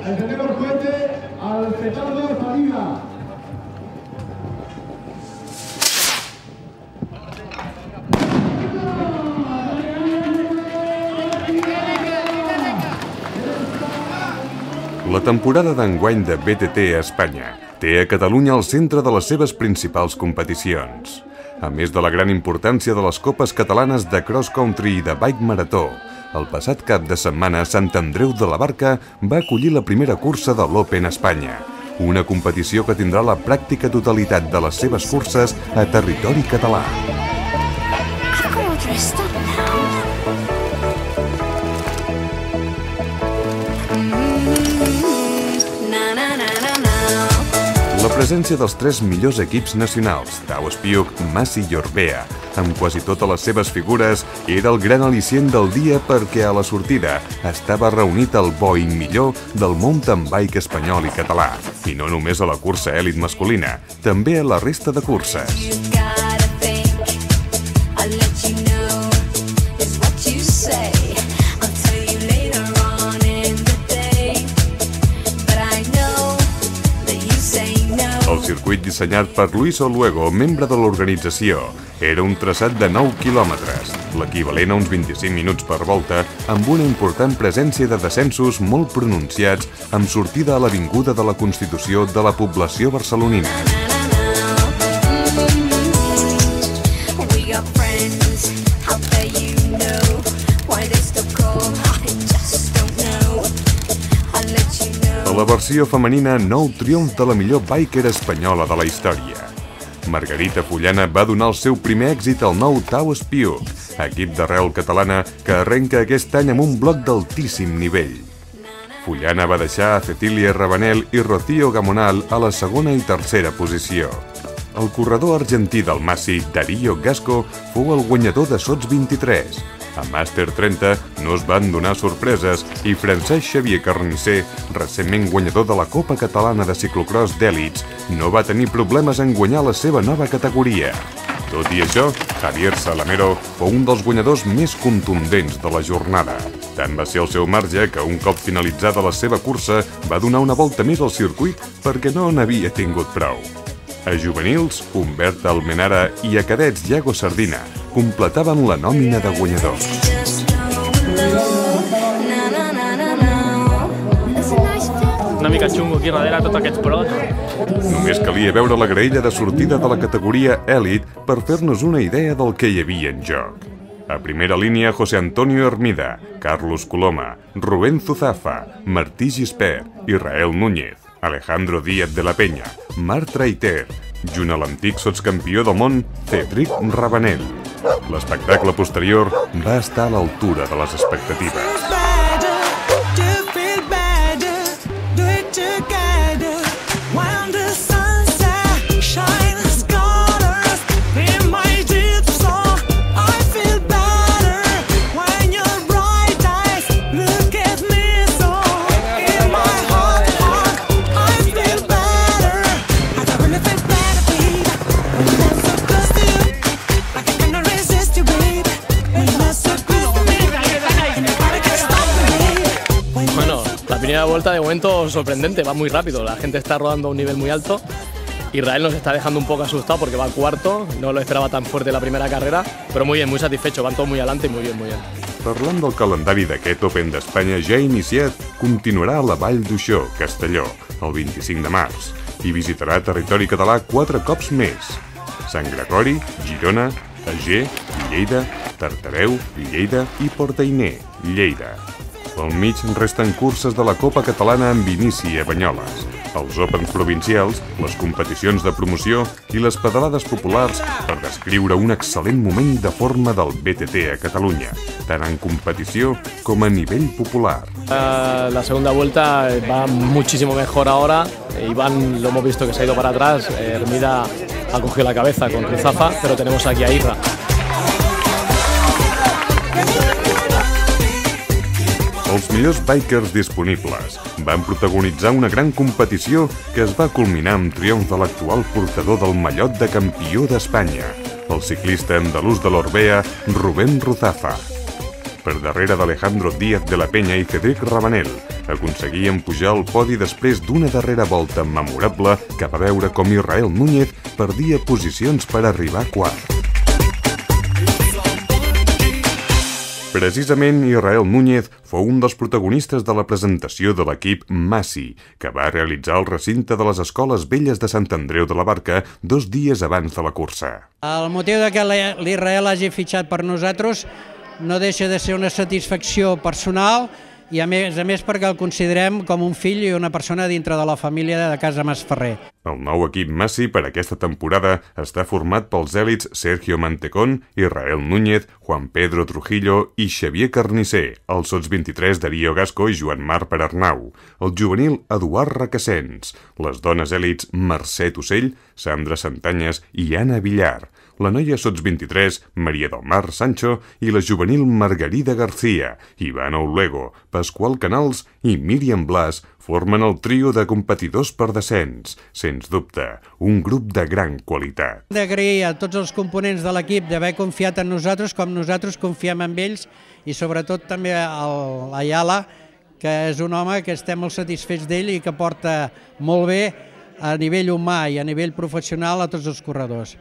Encendemos cohete al petardo salida. La temporada d'enguany de BTT a Espanya té a Catalunya al centre de les seves principals competicions. A més de la gran importància de les copes catalanes de cross country i de bike marató, el passat cap de setmana Sant Andreu de la Barca va acollir la primera cursa de l'Open Espanya, una competició que tindrà la pràctica totalitat de les seves curses a territori català. La presència dels tres millors equips nacionals, Tau Espiuc, Massi i Orbea, amb quasi totes les seves figures, era el gran al·licient del dia perquè a la sortida estava reunit el bo i millor del mountain bike espanyol i català, i no només a la cursa èlit masculina, també a la resta de curses. El circuit dissenyat per Luis Oluego, membre de l'organització, era un traçat de 9 quilòmetres, l'equivalent a uns 25 minuts per volta, amb una important presència de descensos molt pronunciats amb sortida a l'avinguda de la Constitució de la població barcelonina. A la versió femenina, nou triomf de la millor biker espanyola de la història. Margarita Fullana va donar el seu primer èxit al nou Tau Espiuc, equip d'arrel catalana que arrenca aquest any amb un bloc d'altíssim nivell. Fullana va deixar a Cecilia Rabanel i Rocío Gamonal a la segona i tercera posició. El corredor argentí del Massi, Darío Gasco, fou el guanyador de Sots 23. A Màster 30 no es van donar sorpreses i Francesc Xavier Carnisser, recentment guanyador de la Copa Catalana de Ciclocross d'Èlits, no va tenir problemes en guanyar la seva nova categoria. Tot i això, Javier Salamero fou un dels guanyadors més contundents de la jornada. Tant va ser el seu marge que un cop finalitzada la seva cursa va donar una volta més al circuit perquè no n'havia tingut prou. A juvenils, Humbert Almenara i a cadets Iago Sardina completaven la nòmina de guanyadors. Una mica xungo aquí darrere tots aquests pros. Només calia veure la graella de sortida de la categoria Èlit per fer-nos una idea del que hi havia en joc. A primera línia, José Antonio Hermida, Carlos Coloma, Rubén Zuzafa, Martí Gispert, Israel Núñez, Alejandro Díaz de la Peña, Marc Traiter, junt a l'antic sotscampió del món, Cedric Rabanel. L'espectacle posterior va estar a l'altura de les expectatives. La primera vuelta de momento sorprendente, va muy rápido, la gente está rodando a un nivel muy alto. Israel nos está dejando un poco asustado porque va cuarto, no lo esperaba tan fuerte la primera carrera, però muy bien, muy satisfecho, van todos muy adelante y muy bien, muy bien. Parlant del calendari d'aquest Open d'Espanya ja iniciat, continuarà a la Vall d'Uixó, Castelló, el 25 de març, i visitarà territori català 4 cops més. Sant Gregori, Girona, Ager, Lleida, Tartareu, Lleida i Portainer, Lleida. Al mig resten curses de la Copa Catalana amb inici a Banyoles, els Opens provincials, les competicions de promoció i les pedalades populars per descriure un excel·lent moment de forma del BTT a Catalunya, tant en competició com a nivell popular. La segunda vuelta va muchísimo mejor ahora. Iván lo hemos visto que se ha ido para atrás, Hermida ha cogido la cabeza con Ruzafa, pero tenemos aquí a Irra. Els millors bikers disponibles van protagonitzar una gran competició que es va culminar amb triomf de l'actual portador del mallot de campió d'Espanya, el ciclista andalús de l'Orbea, Rubén Ruzafa. per darrere d'Alejandro Díaz de la Peña i Cedric Rabanel. Aconseguien pujar al podi després d'una darrera volta memorable que va veure com Israel Núñez perdia posicions per arribar quart. Precisament, Israel Núñez fou un dels protagonistes de la presentació de l'equip Massi, que va realitzar al recinte de les Escoles Velles de Sant Andreu de la Barca 2 dies abans de la cursa. El motiu de que l'Israel hagi fitxat per nosaltres no deixa de ser una satisfacció personal i a més perquè el considerem com un fill i una persona dintre de la família de Casa Masferrer. El nou equip Massi per aquesta temporada està format pels èlits Sergio Mantecón, Israel Núñez, Juan Pedro Trujillo i Xavier Carnisser, el sots 23 Darío Gasco i Joan Marc Perarnau, el juvenil Eduard Requesens, les dones èlits Mercè Ocell, Sandra Santanyes i Anna Villar, la noia sots 23 Maria del Mar Sancho i la juvenil Margarida García, Ivana Olego, Pasqual Canals i Míriam Blas formen el trio de competidors per descens, sens dubte, un grup de gran qualitat. D'agrair a tots els components de l'equip d'haver confiat en nosaltres com nosaltres confiem en ells i sobretot també a l'Ayala, que és un home que estem molt satisfets d'ell i que porta molt bé a nivell humà i a nivell professional a tots els corredors.